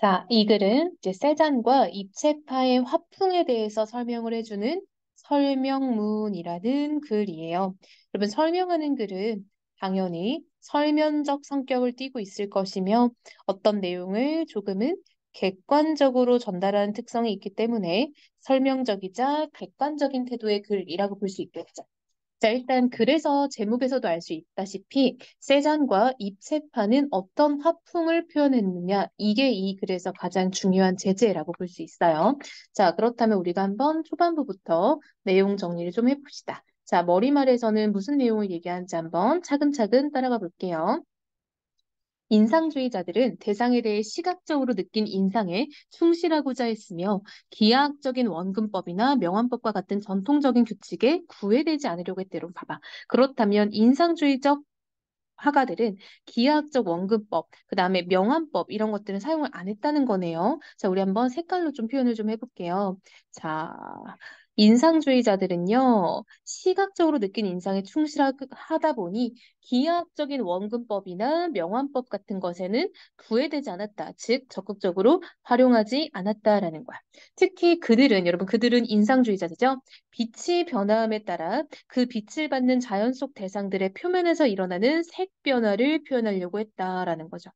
자, 이 글은 이제 세잔과 입체파의 화풍에 대해서 설명을 해주는 설명문이라는 글이에요. 여러분, 설명하는 글은 당연히 설면적 성격을 띠고 있을 것이며 어떤 내용을 조금은 객관적으로 전달하는 특성이 있기 때문에 설명적이자 객관적인 태도의 글이라고 볼 수 있겠죠. 자, 일단 그래서 제목에서도 알 수 있다시피 세잔과 입체파는 어떤 화풍을 표현했느냐 이게 이 글에서 가장 중요한 제재라고 볼 수 있어요. 자, 그렇다면 우리가 한번 초반부부터 내용 정리를 좀 해봅시다. 자, 머리말에서는 무슨 내용을 얘기하는지 한번 차근차근 따라가 볼게요. 인상주의자들은 대상에 대해 시각적으로 느낀 인상에 충실하고자 했으며 기하학적인 원근법이나 명암법과 같은 전통적인 규칙에 구애되지 않으려고 했대로 봐봐. 그렇다면 인상주의적 화가들은 기하학적 원근법, 그 다음에 명암법 이런 것들은 사용을 안 했다는 거네요. 자, 우리 한번 색깔로 좀 표현을 좀 해볼게요. 자, 인상주의자들은요, 시각적으로 느낀 인상에 충실하다 보니 기하학적인 원근법이나 명암법 같은 것에는 구애되지 않았다. 즉, 적극적으로 활용하지 않았다라는 거야. 특히 그들은, 여러분, 그들은 인상주의자들죠. 빛이 변화함에 따라 그 빛을 받는 자연 속 대상들의 표면에서 일어나는 색 변화를 표현하려고 했다라는 거죠.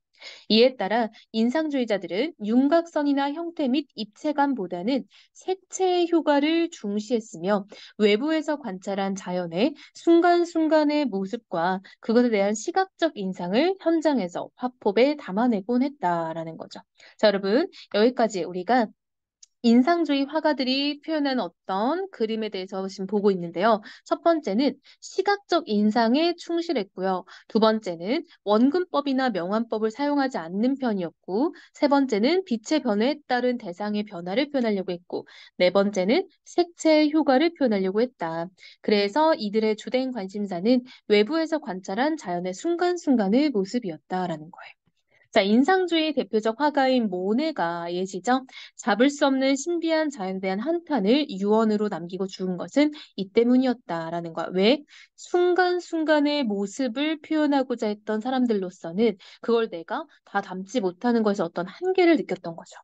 이에 따라 인상주의자들은 윤곽선이나 형태 및 입체감보다는 색채의 효과를 중시했으며 외부에서 관찰한 자연의 순간순간의 모습과 그것에 대한 시각적 인상을 현장에서 화법에 담아내곤 했다라는 거죠. 자, 여러분, 여기까지 우리가 인상주의 화가들이 표현한 어떤 그림에 대해서 지금 보고 있는데요. 첫 번째는 시각적 인상에 충실했고요. 두 번째는 원근법이나 명암법을 사용하지 않는 편이었고, 세 번째는 빛의 변화에 따른 대상의 변화를 표현하려고 했고, 네 번째는 색채의 효과를 표현하려고 했다. 그래서 이들의 주된 관심사는 외부에서 관찰한 자연의 순간순간의 모습이었다라는 거예요. 자, 인상주의 대표적 화가인 모네가 예시죠. 잡을 수 없는 신비한 자연에 대한 한탄을 유언으로 남기고 죽은 것은 이 때문이었다라는 거야. 왜? 순간순간의 모습을 표현하고자 했던 사람들로서는 그걸 내가 다 담지 못하는 것에 어떤 한계를 느꼈던 거죠.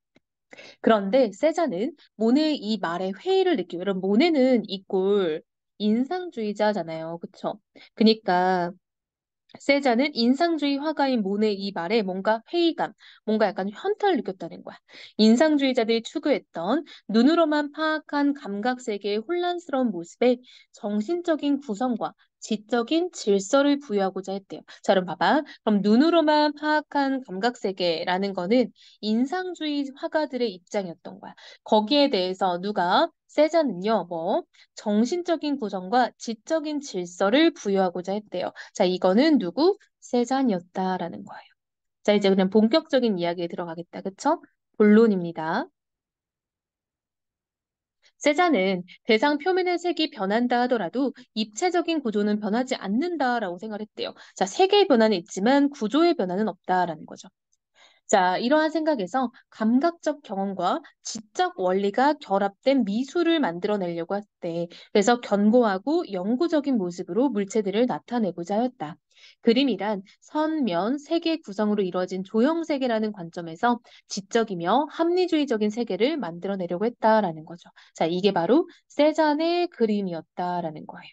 그런데 세자는 모네의 이 말에 회의를 느끼고, 여러분, 모네는 이꼴 인상주의자잖아요. 그쵸? 그러니까 세자는 인상주의 화가인 모네의 이 말에 뭔가 회의감, 뭔가 약간 현타를 느꼈다는 거야. 인상주의자들이 추구했던 눈으로만 파악한 감각 세계의 혼란스러운 모습에 정신적인 구성과 지적인 질서를 부여하고자 했대요. 자, 그럼 봐봐. 그럼 눈으로만 파악한 감각 세계라는 거는 인상주의 화가들의 입장이었던 거야. 거기에 대해서 누가 세자는요, 정신적인 구성과 지적인 질서를 부여하고자 했대요. 자, 이거는 누구? 세잔이었다라는 거예요. 자, 이제 그냥 본격적인 이야기에 들어가겠다. 그쵸? 본론입니다. 세자는 대상 표면의 색이 변한다 하더라도 입체적인 구조는 변하지 않는다라고 생각했대요. 자, 색의 변화는 있지만 구조의 변화는 없다라는 거죠. 자, 이러한 생각에서 감각적 경험과 지적 원리가 결합된 미술을 만들어내려고 했대. 그래서 견고하고 영구적인 모습으로 물체들을 나타내고자 하였다. 그림이란 선, 면, 세계 구성으로 이루어진 조형 세계라는 관점에서 지적이며 합리주의적인 세계를 만들어내려고 했다라는 거죠. 자, 이게 바로 세잔의 그림이었다라는 거예요.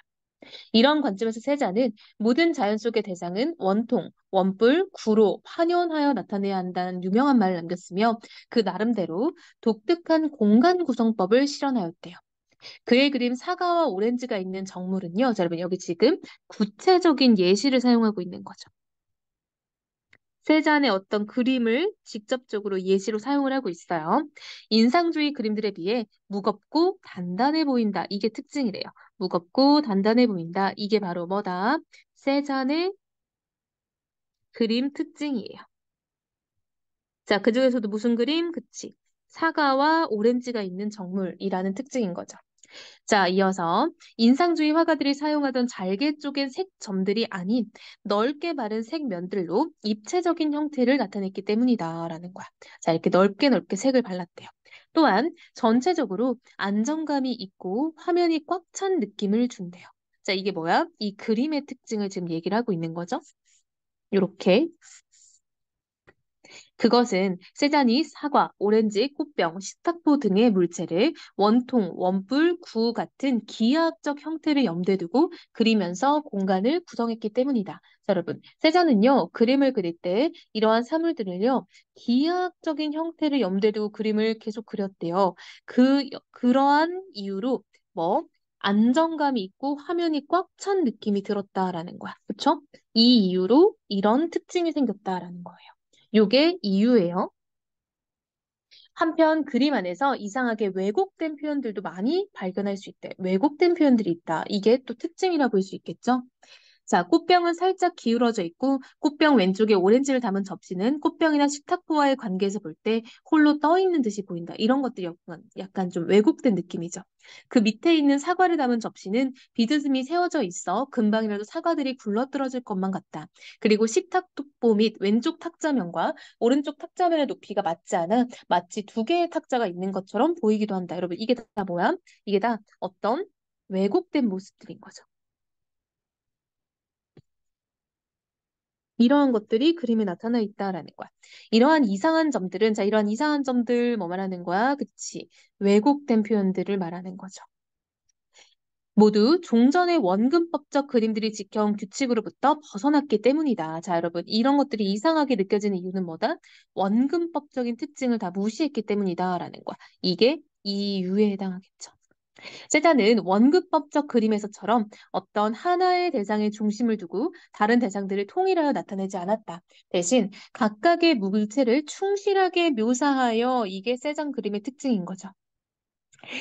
이런 관점에서 세자는 모든 자연 속의 대상은 원통, 원뿔, 구로, 환연하여 나타내야 한다는 유명한 말을 남겼으며 그 나름대로 독특한 공간 구성법을 실현하였대요. 그의 그림 사과와 오렌지가 있는 정물은요. 자, 여러분 여기 지금 구체적인 예시를 사용하고 있는 거죠. 세잔의 어떤 그림을 직접적으로 예시로 사용을 하고 있어요. 인상주의 그림들에 비해 무겁고 단단해 보인다. 이게 특징이래요. 무겁고 단단해 보인다. 이게 바로 뭐다? 세잔의 그림 특징이에요. 자, 그중에서도 무슨 그림? 그치. 사과와 오렌지가 있는 정물이라는 특징인 거죠. 자, 이어서 인상주의 화가들이 사용하던 잘게 쪼갠 색점들이 아닌 넓게 바른 색면들로 입체적인 형태를 나타냈기 때문이다라는 거야. 자, 이렇게 넓게 넓게 색을 발랐대요. 또한 전체적으로 안정감이 있고 화면이 꽉 찬 느낌을 준대요. 자, 이게 뭐야? 이 그림의 특징을 지금 얘기를 하고 있는 거죠. 이렇게 그것은 세잔이 사과, 오렌지, 꽃병, 식탁보 등의 물체를 원통, 원뿔, 구 같은 기하학적 형태를 염두에 두고 그리면서 공간을 구성했기 때문이다. 자, 여러분, 세자는요, 그림을 그릴 때 이러한 사물들을요, 기하학적인 형태를 염두에 두고 그림을 계속 그렸대요. 그러한 이유로 뭐 안정감이 있고 화면이 꽉 찬 느낌이 들었다라는 거야. 그쵸? 이 이유로 이런 특징이 생겼다라는 거예요. 요게 이유예요. 한편 그림 안에서 이상하게 왜곡된 표현들도 많이 발견할 수 있대. 왜곡된 표현들이 있다. 이게 또 특징이라 볼 수 있겠죠? 자, 꽃병은 살짝 기울어져 있고 꽃병 왼쪽에 오렌지를 담은 접시는 꽃병이나 식탁보와의 관계에서 볼 때 홀로 떠 있는 듯이 보인다. 이런 것들이 약간 좀 왜곡된 느낌이죠. 그 밑에 있는 사과를 담은 접시는 비드슴이 세워져 있어 금방이라도 사과들이 굴러떨어질 것만 같다. 그리고 식탁보 및 왼쪽 탁자면과 오른쪽 탁자면의 높이가 맞지 않아 마치 두 개의 탁자가 있는 것처럼 보이기도 한다. 여러분, 이게 다 뭐야? 이게 다 어떤 왜곡된 모습들인 거죠. 이러한 것들이 그림에 나타나 있다라는 거야. 이러한 이상한 점들은, 자, 이러한 이상한 점들 뭐 말하는 거야? 그치. 왜곡된 표현들을 말하는 거죠. 모두 종전의 원근법적 그림들이 지켜온 규칙으로부터 벗어났기 때문이다. 자, 여러분, 이런 것들이 이상하게 느껴지는 이유는 뭐다? 원근법적인 특징을 다 무시했기 때문이다라는 거야. 이게 이유에 해당하겠죠. 세자는 원근법적 그림에서처럼 어떤 하나의 대상의 중심을 두고 다른 대상들을 통일하여 나타내지 않았다. 대신 각각의 물체를 충실하게 묘사하여 이게 세장 그림의 특징인 거죠.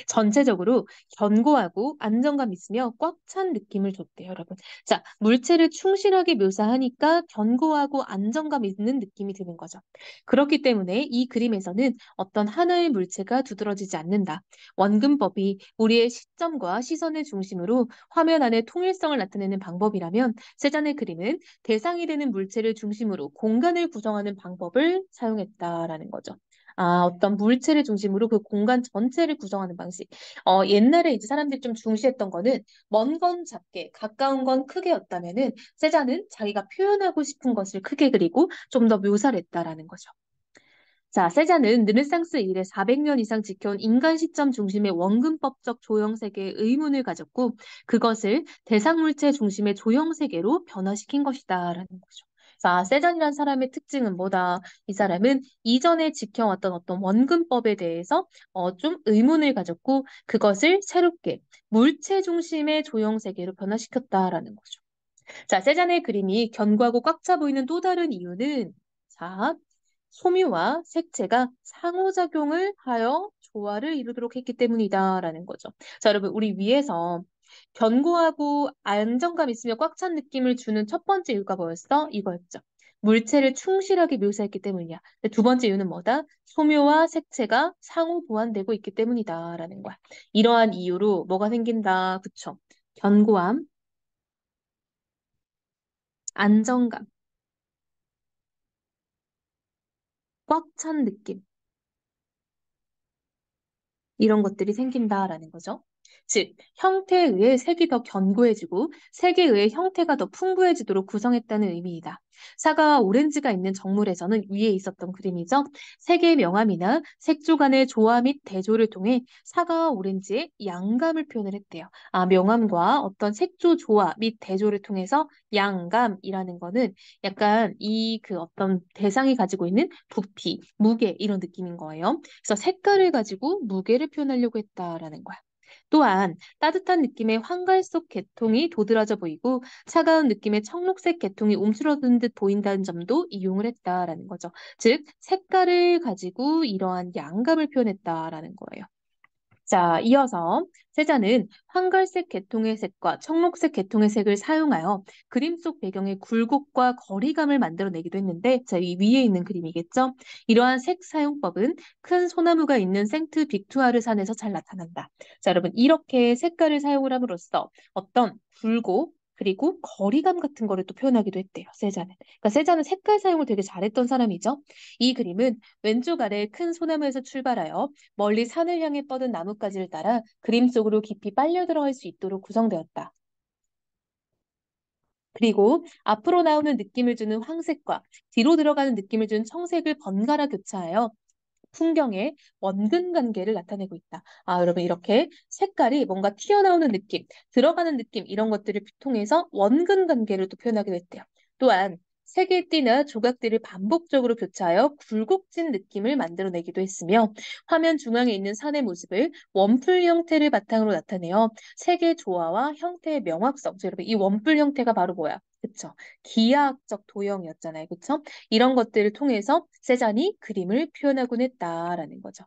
전체적으로 견고하고 안정감 있으며 꽉 찬 느낌을 줬대요, 여러분. 자, 물체를 충실하게 묘사하니까 견고하고 안정감 있는 느낌이 드는 거죠. 그렇기 때문에 이 그림에서는 어떤 하나의 물체가 두드러지지 않는다. 원근법이 우리의 시점과 시선의 중심으로 화면 안의 통일성을 나타내는 방법이라면 세잔의 그림은 대상이 되는 물체를 중심으로 공간을 구성하는 방법을 사용했다라는 거죠. 아, 어떤 물체를 중심으로 그 공간 전체를 구성하는 방식. 옛날에 이제 사람들이 좀 중시했던 거는 먼 건 작게, 가까운 건 크게였다면은 세자는 자기가 표현하고 싶은 것을 크게 그리고 좀 더 묘사를 했다라는 거죠. 자, 세자는 르네상스 이래 400년 이상 지켜온 인간 시점 중심의 원근법적 조형 세계의 의문을 가졌고 그것을 대상 물체 중심의 조형 세계로 변화시킨 것이다라는 거죠. 자, 세잔이라는 사람의 특징은 뭐다? 이 사람은 이전에 지켜왔던 어떤 원근법에 대해서 좀 의문을 가졌고 그것을 새롭게 물체 중심의 조형 세계로 변화시켰다라는 거죠. 자, 세잔의 그림이 견고하고 꽉 차 보이는 또 다른 이유는 자, 소묘와 색채가 상호작용을 하여 조화를 이루도록 했기 때문이다라는 거죠. 자, 여러분, 우리 위에서 견고하고 안정감 있으며 꽉 찬 느낌을 주는 첫 번째 이유가 뭐였어? 이거였죠. 물체를 충실하게 묘사했기 때문이야. 근데 두 번째 이유는 뭐다? 소묘와 색채가 상호 보완되고 있기 때문이다라는 거야. 이러한 이유로 뭐가 생긴다? 그쵸? 견고함, 안정감, 꽉 찬 느낌. 이런 것들이 생긴다라는 거죠. 즉, 형태에 의해 색이 더 견고해지고 색에 의해 형태가 더 풍부해지도록 구성했다는 의미이다. 사과와 오렌지가 있는 정물에서는 위에 있었던 그림이죠. 색의 명암이나 색조 간의 조화 및 대조를 통해 사과와 오렌지의 양감을 표현을 했대요. 아, 명암과 어떤 색조 조화 및 대조를 통해서 양감이라는 거는 약간 이 그 어떤 대상이 가지고 있는 부피, 무게 이런 느낌인 거예요. 그래서 색깔을 가지고 무게를 표현하려고 했다라는 거야. 또한 따뜻한 느낌의 황갈색 계통이 도드라져 보이고 차가운 느낌의 청록색 계통이 움츠러든 듯 보인다는 점도 이용을 했다라는 거죠. 즉, 색깔을 가지고 이러한 양감을 표현했다라는 거예요. 자, 이어서 세자는 황갈색 계통의 색과 청록색 계통의 색을 사용하여 그림 속 배경의 굴곡과 거리감을 만들어내기도 했는데, 자, 이 위에 있는 그림이겠죠? 이러한 색 사용법은 큰 소나무가 있는 생트 빅투아르 산에서 잘 나타난다. 자, 여러분, 이렇게 색깔을 사용을 함으로써 어떤 굴곡, 그리고 거리감 같은 거를 또 표현하기도 했대요, 세자는. 그러니까 세자는 색깔 사용을 되게 잘했던 사람이죠. 이 그림은 왼쪽 아래 큰 소나무에서 출발하여 멀리 산을 향해 뻗은 나뭇가지를 따라 그림 속으로 깊이 빨려 들어갈 수 있도록 구성되었다. 그리고 앞으로 나오는 느낌을 주는 황색과 뒤로 들어가는 느낌을 주는 청색을 번갈아 교차하여 풍경의 원근 관계를 나타내고 있다. 아, 여러분 이렇게 색깔이 뭔가 튀어나오는 느낌, 들어가는 느낌 이런 것들을 통해서 원근 관계를 또 표현하게 됐대요. 또한 색의 띠나 조각들을 반복적으로 교차하여 굴곡진 느낌을 만들어내기도 했으며 화면 중앙에 있는 산의 모습을 원풀 형태를 바탕으로 나타내어 색의 조화와 형태의 명확성. 여러분 이 원풀 형태가 바로 뭐야? 그쵸? 기하학적 도형이었잖아요. 그쵸? 이런 것들을 통해서 세잔이 그림을 표현하곤 했다라는 거죠.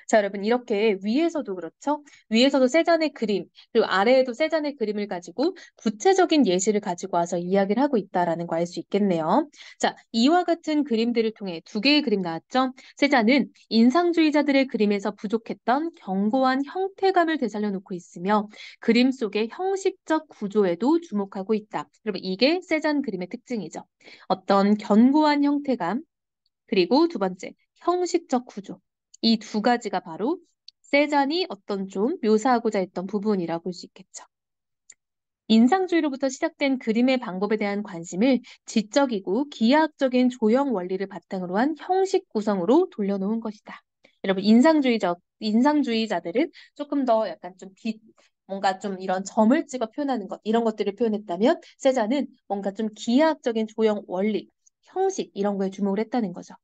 자, 여러분, 이렇게 위에서도 그렇죠? 위에서도 세잔의 그림, 그리고 아래에도 세잔의 그림을 가지고 구체적인 예시를 가지고 와서 이야기를 하고 있다라는 거 알 수 있겠네요. 자, 이와 같은 그림들을 통해 두 개의 그림 나왔죠? 세잔은 인상주의자들의 그림에서 부족했던 견고한 형태감을 되살려 놓고 있으며 그림 속의 형식적 구조에도 주목하고 있다. 여러분, 이게 세잔 그림의 특징이죠. 어떤 견고한 형태감, 그리고 두 번째, 형식적 구조. 이 두 가지가 바로 세잔이 어떤 좀 묘사하고자 했던 부분이라고 볼 수 있겠죠. 인상주의로부터 시작된 그림의 방법에 대한 관심을 지적이고 기하학적인 조형 원리를 바탕으로 한 형식 구성으로 돌려놓은 것이다. 여러분, 인상주의자들은 조금 더 약간 좀 뭔가 좀 이런 점을 찍어 표현하는 것, 이런 것들을 표현했다면, 세자는 뭔가 좀 기하학적인 조형 원리, 형식, 이런 거에 주목을 했다는 거죠.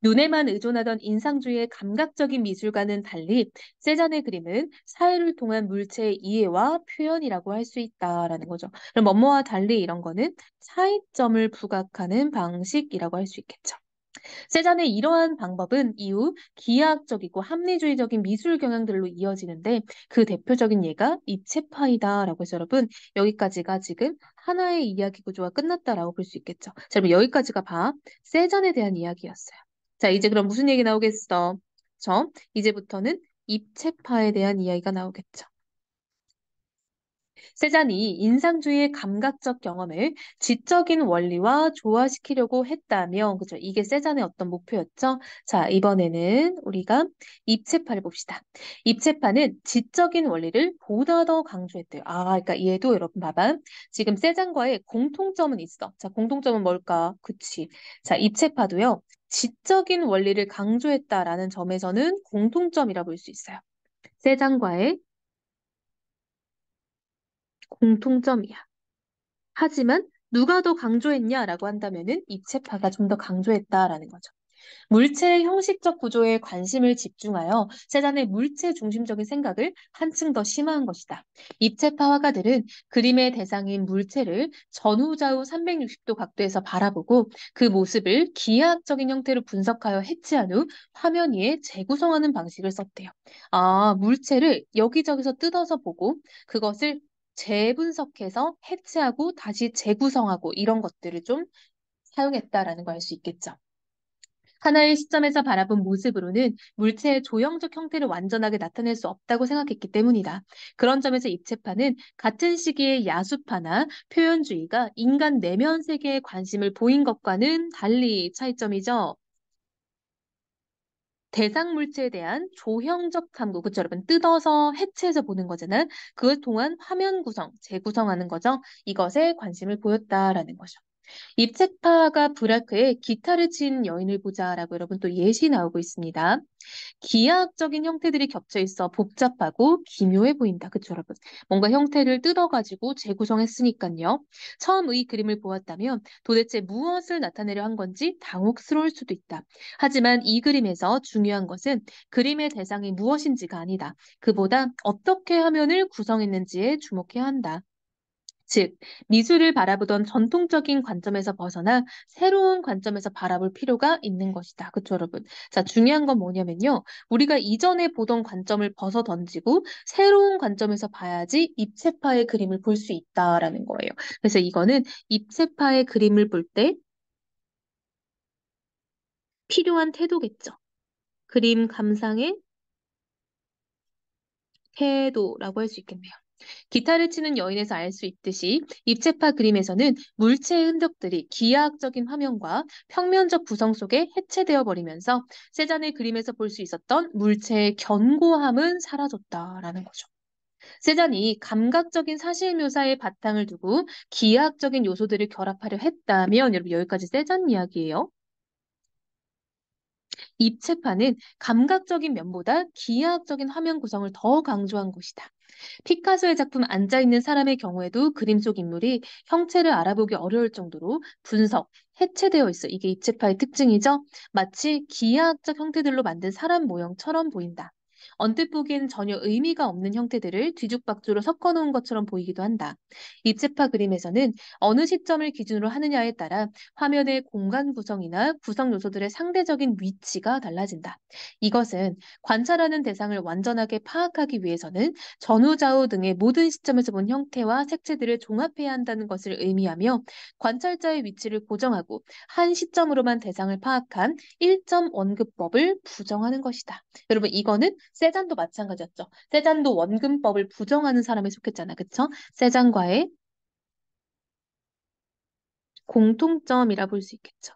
눈에만 의존하던 인상주의의 감각적인 미술과는 달리 세잔의 그림은 사회를 통한 물체의 이해와 표현이라고 할 수 있다라는 거죠. 그럼 뭐뭐와 달리 이런 거는 차이점을 부각하는 방식이라고 할 수 있겠죠. 세잔의 이러한 방법은 이후 기하학적이고 합리주의적인 미술 경향들로 이어지는데 그 대표적인 예가 입체파이다라고 해서 여러분 여기까지가 지금 하나의 이야기 구조가 끝났다라고 볼 수 있겠죠. 자, 여러분 여기까지가 세잔에 대한 이야기였어요. 자, 이제 그럼 무슨 얘기 나오겠어? 이제부터는 입체파에 대한 이야기가 나오겠죠. 세잔이 인상주의의 감각적 경험을 지적인 원리와 조화시키려고 했다며, 그죠? 이게 세잔의 어떤 목표였죠? 자, 이번에는 우리가 입체파를 봅시다. 입체파는 지적인 원리를 보다 더 강조했대요. 아, 그러니까 얘도 여러분 봐봐. 지금 세잔과의 공통점은 있어. 자, 공통점은 뭘까? 그치. 자, 입체파도요. 지적인 원리를 강조했다라는 점에서는 공통점이라 볼 수 있어요. 세잔과의 공통점이야. 하지만 누가 더 강조했냐라고 한다면은 입체파가 좀 더 강조했다라는 거죠. 물체의 형식적 구조에 관심을 집중하여 세잔의 물체 중심적인 생각을 한층 더 심화한 것이다. 입체파 화가들은 그림의 대상인 물체를 전후좌우 360도 각도에서 바라보고 그 모습을 기하학적인 형태로 분석하여 해체한 후 화면 위에 재구성하는 방식을 썼대요. 아, 물체를 여기저기서 뜯어서 보고 그것을 재분석해서 해체하고 다시 재구성하고 이런 것들을 좀 사용했다라는 걸 알 수 있겠죠. 하나의 시점에서 바라본 모습으로는 물체의 조형적 형태를 완전하게 나타낼 수 없다고 생각했기 때문이다. 그런 점에서 입체파는 같은 시기의 야수파나 표현주의가 인간 내면 세계에 관심을 보인 것과는 달리 차이점이죠. 대상 물체에 대한 조형적 탐구, 그쵸, 여러분? 뜯어서 해체해서 보는 거잖아. 그걸 통한 화면 구성, 재구성하는 거죠. 이것에 관심을 보였다라는 거죠. 입체파가 브라크의 기타를 친 여인을 보자라고 여러분 또 예시 나오고 있습니다. 기하학적인 형태들이 겹쳐 있어 복잡하고 기묘해 보인다. 그쵸, 여러분? 뭔가 형태를 뜯어가지고 재구성했으니까요. 처음 이 그림을 보았다면 도대체 무엇을 나타내려 한 건지 당혹스러울 수도 있다. 하지만 이 그림에서 중요한 것은 그림의 대상이 무엇인지가 아니다. 그보다 어떻게 화면을 구성했는지에 주목해야 한다. 즉, 미술을 바라보던 전통적인 관점에서 벗어나 새로운 관점에서 바라볼 필요가 있는 것이다. 그쵸, 여러분? 자, 중요한 건 뭐냐면요. 우리가 이전에 보던 관점을 벗어 던지고 새로운 관점에서 봐야지 입체파의 그림을 볼 수 있다라는 거예요. 그래서 이거는 입체파의 그림을 볼 때 필요한 태도겠죠. 그림 감상의 태도라고 할 수 있겠네요. 기타를 치는 여인에서 알 수 있듯이 입체파 그림에서는 물체의 흔적들이 기하학적인 화면과 평면적 구성 속에 해체되어 버리면서 세잔의 그림에서 볼 수 있었던 물체의 견고함은 사라졌다라는 거죠. 세잔이 감각적인 사실 묘사의 바탕을 두고 기하학적인 요소들을 결합하려 했다면, 여러분 여기까지 세잔 이야기예요. 입체파는 감각적인 면보다 기하학적인 화면 구성을 더 강조한 것이다. 피카소의 작품 앉아있는 사람의 경우에도 그림 속 인물이 형체를 알아보기 어려울 정도로 분석, 해체되어 있어. 이게 입체파의 특징이죠. 마치 기하학적 형태들로 만든 사람 모형처럼 보인다. 언뜻 보기에는 전혀 의미가 없는 형태들을 뒤죽박죽으로 섞어놓은 것처럼 보이기도 한다. 입체파 그림에서는 어느 시점을 기준으로 하느냐에 따라 화면의 공간 구성이나 구성 요소들의 상대적인 위치가 달라진다. 이것은 관찰하는 대상을 완전하게 파악하기 위해서는 전후좌우 등의 모든 시점에서 본 형태와 색채들을 종합해야 한다는 것을 의미하며 관찰자의 위치를 고정하고 한 시점으로만 대상을 파악한 일점 원근법을 부정하는 것이다. 여러분 이거는 세잔도 마찬가지였죠. 세잔도 원근법을 부정하는 사람에 속했잖아. 그쵸? 세잔과의 공통점이라 볼 수 있겠죠.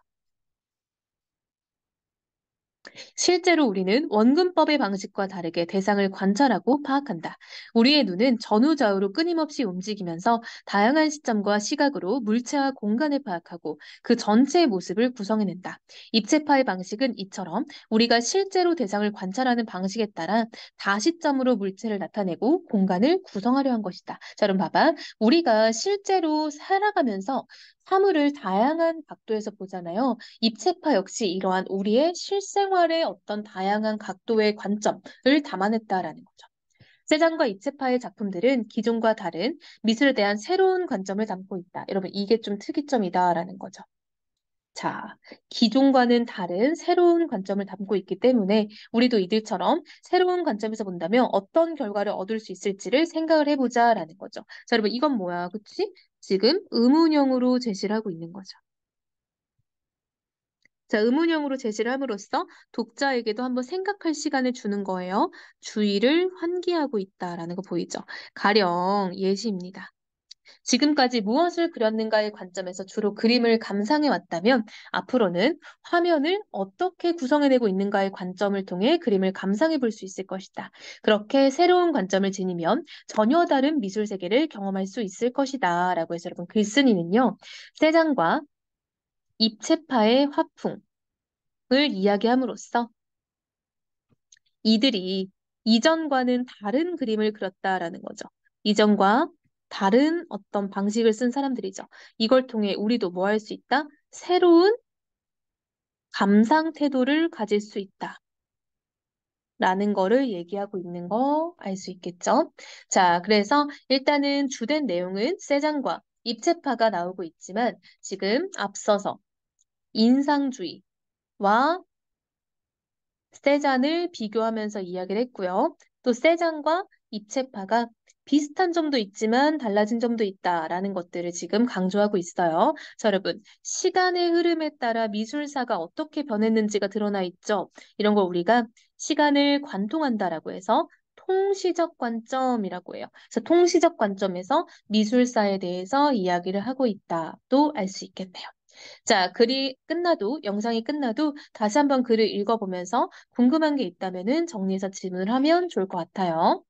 실제로 우리는 원근법의 방식과 다르게 대상을 관찰하고 파악한다. 우리의 눈은 전후좌우로 끊임없이 움직이면서 다양한 시점과 시각으로 물체와 공간을 파악하고 그 전체의 모습을 구성해낸다. 입체파의 방식은 이처럼 우리가 실제로 대상을 관찰하는 방식에 따라 다시점으로 물체를 나타내고 공간을 구성하려 한 것이다. 자, 그럼 봐봐. 우리가 실제로 살아가면서 사물을 다양한 각도에서 보잖아요. 입체파 역시 이러한 우리의 실생활의 어떤 다양한 각도의 관점을 담아냈다라는 거죠. 세잔과 입체파의 작품들은 기존과 다른 미술에 대한 새로운 관점을 담고 있다. 여러분, 이게 좀 특이점이다라는 거죠. 자, 기존과는 다른 새로운 관점을 담고 있기 때문에 우리도 이들처럼 새로운 관점에서 본다면 어떤 결과를 얻을 수 있을지를 생각을 해보자라는 거죠. 자, 여러분, 이건 뭐야? 그치? 지금 의문형으로 제시를 하고 있는 거죠. 자, 의문형으로 제시를 함으로써 독자에게도 한번 생각할 시간을 주는 거예요. 주의를 환기하고 있다라는 거 보이죠? 가령 예시입니다. 지금까지 무엇을 그렸는가의 관점에서 주로 그림을 감상해 왔다면 앞으로는 화면을 어떻게 구성해내고 있는가의 관점을 통해 그림을 감상해 볼 수 있을 것이다. 그렇게 새로운 관점을 지니면 전혀 다른 미술 세계를 경험할 수 있을 것이다. 라고 해서 여러분 글쓴이는요. 세장과 입체파의 화풍, 을 이야기함으로써 이들이 이전과는 다른 그림을 그렸다라는 거죠. 이전과 다른 어떤 방식을 쓴 사람들이죠. 이걸 통해 우리도 뭐 할 수 있다? 새로운 감상 태도를 가질 수 있다. 라는 거를 얘기하고 있는 거 알 수 있겠죠? 자, 그래서 일단은 주된 내용은 세장과 입체파가 나오고 있지만 지금 앞서서 인상주의와 세잔을 비교하면서 이야기를 했고요. 또 세잔과 입체파가 비슷한 점도 있지만 달라진 점도 있다라는 것들을 지금 강조하고 있어요. 자, 여러분, 시간의 흐름에 따라 미술사가 어떻게 변했는지가 드러나 있죠. 이런 걸 우리가 시간을 관통한다라고 해서 통시적 관점이라고 해요. 그래서 통시적 관점에서 미술사에 대해서 이야기를 하고 있다도 알 수 있겠네요. 자, 영상이 끝나도 다시 한번 글을 읽어보면서 궁금한 게 있다면은 정리해서 질문을 하면 좋을 것 같아요.